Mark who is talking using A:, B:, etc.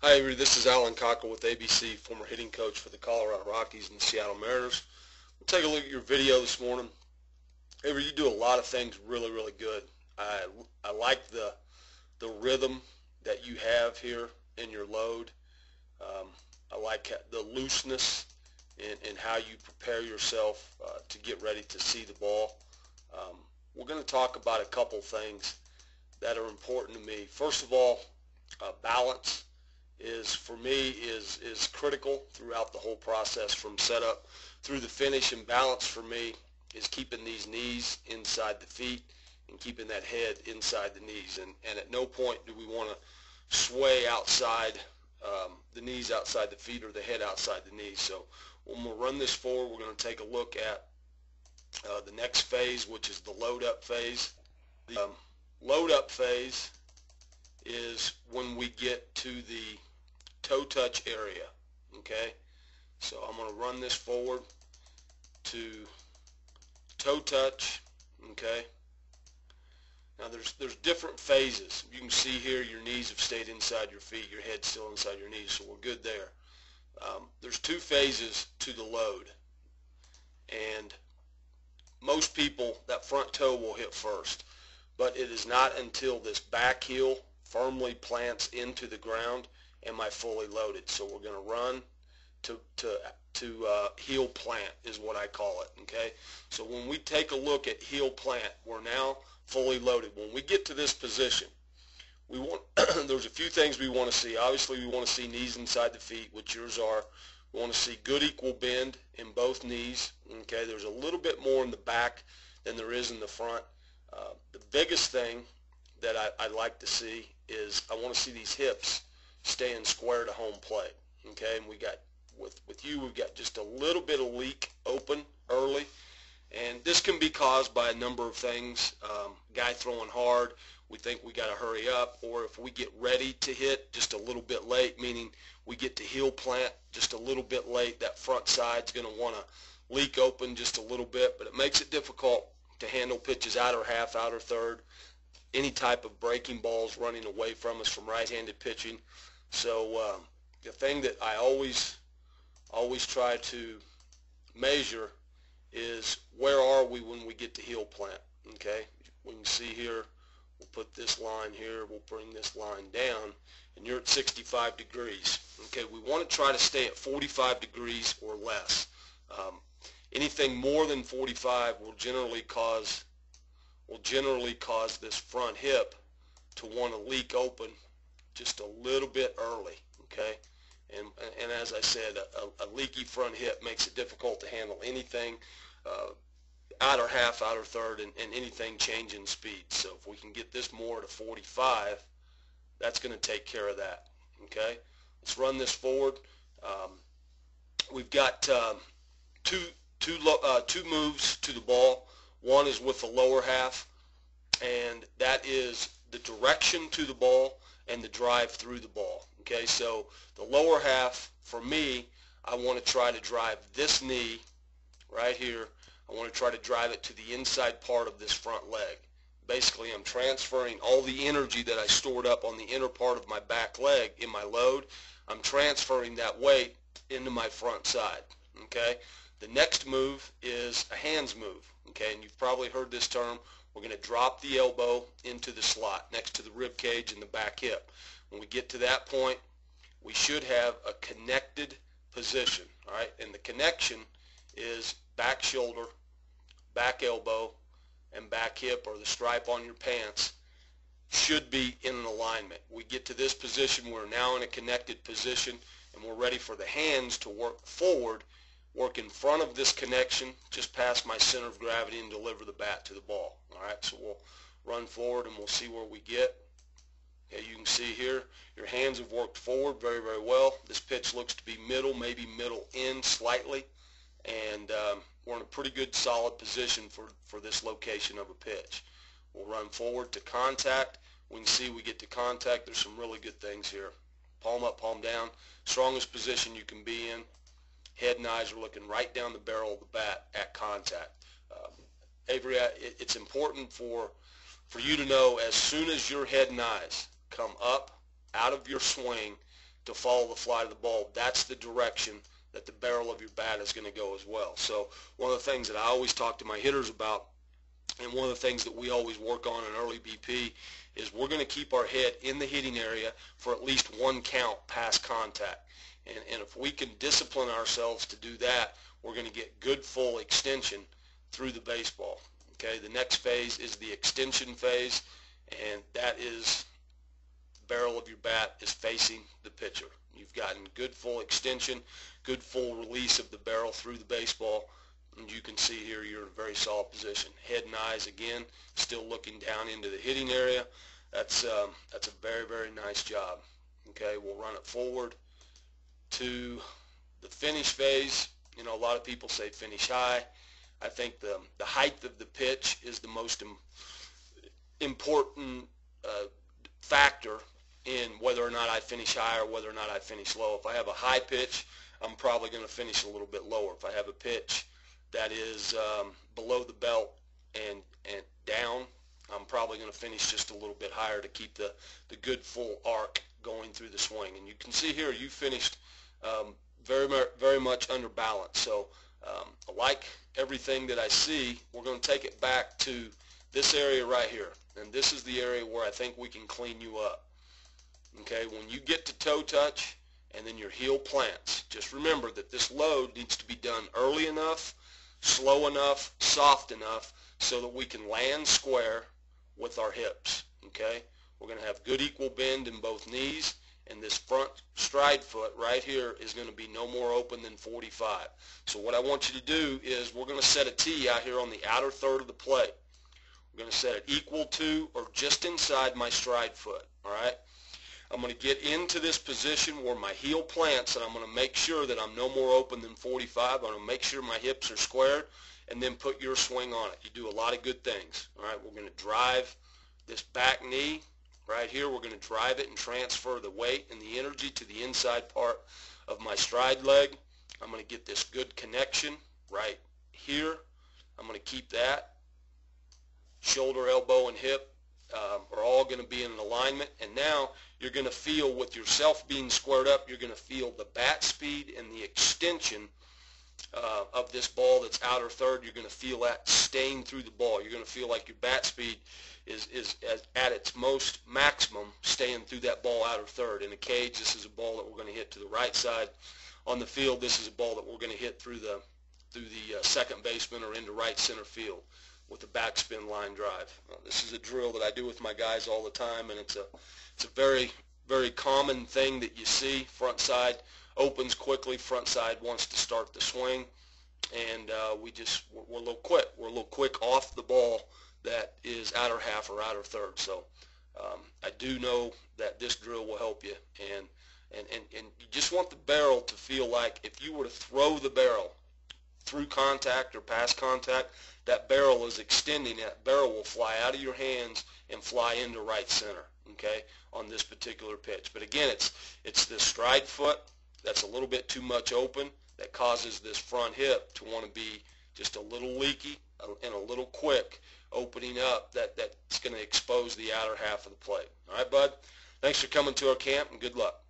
A: Hi, everybody. This is Alan Cockle with ABC, former hitting coach for the Colorado Rockies and the Seattle Mariners. We'll take a look at your video this morning. Avery, you do a lot of things really good. I like the rhythm that you have here in your load. I like the looseness in how you prepare yourself to get ready to see the ball. We're going to talk about a couple things that are important to me. First of all, balance for me is critical throughout the whole process from setup through the finish, and balance for me is keeping these knees inside the feet and keeping that head inside the knees, and at no point do we want to sway outside the knees outside the feet or the head outside the knees. So when we'll run this forward, we're going to take a look at the next phase, which is the load up phase. The load up phase is when we get to the toe touch area. Okay, so I'm going to run this forward to toe touch. Okay, now there's different phases. You can see here your knees have stayed inside your feet, your head's still inside your knees, so we're good there. There's two phases to the load, and most people, that front toe will hit first, but it is not until this back heel firmly plants into the ground am I fully loaded. So we're going to run to heel plant is what I call it. Okay, so when we take a look at heel plant, we're now fully loaded. When we get to this position, we want there's a few things we want to see. Obviously, we want to see knees inside the feet, which yours are. We want to see good equal bend in both knees. Okay, there's a little bit more in the back than there is in the front. The biggest thing that I like to see is I want to see these hips staying square to home plate. Okay, and we got with you, we've got just a little bit of leak open early, and this can be caused by a number of things. Guy throwing hard, we think we got to hurry up, or if we get ready to hit just a little bit late, meaning we get to heel plant just a little bit late, that front side's going to want to leak open just a little bit, but it makes it difficult to handle pitches outer half, outer third, any type of breaking balls running away from us from right-handed pitching. So the thing that I always try to measure is where are we when we get to heel plant. Okay, we can see here, we'll put this line here, we'll bring this line down, and you're at 65 degrees. Okay, we want to try to stay at 45 degrees or less. Anything more than 45 will generally cause this front hip to want to leak open just a little bit early. Okay, and as I said, a leaky front hip makes it difficult to handle anything outer half, outer third, and anything changing speed. So if we can get this more to 45, that's going to take care of that. Okay, let's run this forward. We've got two moves to the ball. One is with the lower half, and that is the direction to the ball and the drive through the ball. Okay, so the lower half, for me, I want to try to drive this knee right here. I want to try to drive it to the inside part of this front leg. Basically, I'm transferring all the energy that I stored up on the inner part of my back leg in my load. I'm transferring that weight into my front side. Okay, the next move is a hands move. Okay, and you've probably heard this term. We're going to drop the elbow into the slot next to the rib cage and the back hip. When we get to that point, we should have a connected position. All right, and the connection is back shoulder, back elbow, and back hip, or the stripe on your pants should be in an alignment. We get to this position, we're now in a connected position, and we're ready for the hands to work forward, work in front of this connection, just past my center of gravity, and deliver the bat to the ball. All right, so we'll run forward and we'll see where we get. Okay, you can see here, your hands have worked forward very well. This pitch looks to be middle, maybe middle in slightly, and we're in a pretty good solid position for this location of a pitch. We'll run forward to contact. We can see we get to contact. There's some really good things here. Palm up, palm down, strongest position you can be in. Head and eyes are looking right down the barrel of the bat at contact. Avery, it's important for you to know, as soon as your head and eyes come up out of your swing, to follow the flight of the ball, that's the direction that the barrel of your bat is going to go as well. So one of the things that I always talk to my hitters about, and one of the things that we always work on in early BP, is we're going to keep our head in the hitting area for at least one count past contact. And if we can discipline ourselves to do that, we're going to get good full extension through the baseball. Okay, the next phase is the extension phase, and that is the barrel of your bat is facing the pitcher. You've gotten good full extension, good full release of the barrel through the baseball, and you can see here you're in a very solid position. Head and eyes, again, still looking down into the hitting area. That's a very, very nice job. Okay, we'll run it forward to the finish phase. You know, a lot of people say finish high. I think the height of the pitch is the most important factor in whether or not I finish high or whether or not I finish low. If I have a high pitch, I'm probably going to finish a little bit lower. If I have a pitch that is below the belt and down, I'm probably going to finish just a little bit higher to keep the good full arc going through the swing. And you can see here you finished very much under balance. So like everything that I see, we're going to take it back to this area right here. And this is the area where I think we can clean you up. Okay, when you get to toe touch and then your heel plants, just remember that this load needs to be done early enough, slow enough, soft enough so that we can land square with our hips. Okay, we're going to have good equal bend in both knees, and this front stride foot right here is going to be no more open than 45. So what I want you to do is we're going to set a tee out here on the outer third of the plate. We're going to set it equal to or just inside my stride foot. All right, I'm going to get into this position where my heel plants, and I'm going to make sure that I'm no more open than 45. I'm going to make sure my hips are squared, and then put your swing on it. You do a lot of good things. All right, we're going to drive this back knee right here. We're going to drive it and transfer the weight and the energy to the inside part of my stride leg. I'm going to get this good connection right here. I'm going to keep that. Shoulder, elbow, and hip are all going to be in an alignment. And now you're going to feel, with yourself being squared up, you're going to feel the bat speed and the extension of this ball that's outer third. You're going to feel that staying through the ball. You're going to feel like your bat speed is at its most maximum, staying through that ball outer third. In a cage, this is a ball that we're going to hit to the right side. On the field, this is a ball that we're going to hit through the second baseman or into right center field with a backspin line drive. This is a drill that I do with my guys all the time, and it's a very, very common thing that you see. Front side opens quickly, front side wants to start the swing, and we're a little quick. We're a little quick off the ball that is outer half or outer third. So I do know that this drill will help you, and you just want the barrel to feel like if you were to throw the barrel through contact or past contact, that barrel is extending. That barrel will fly out of your hands and fly into right center, okay, on this particular pitch. But again, it's this stride foot that's a little bit too much open that causes this front hip to want to be just a little leaky and a little quick, opening up that's going to expose the outer half of the plate. All right, bud? Thanks for coming to our camp, and good luck.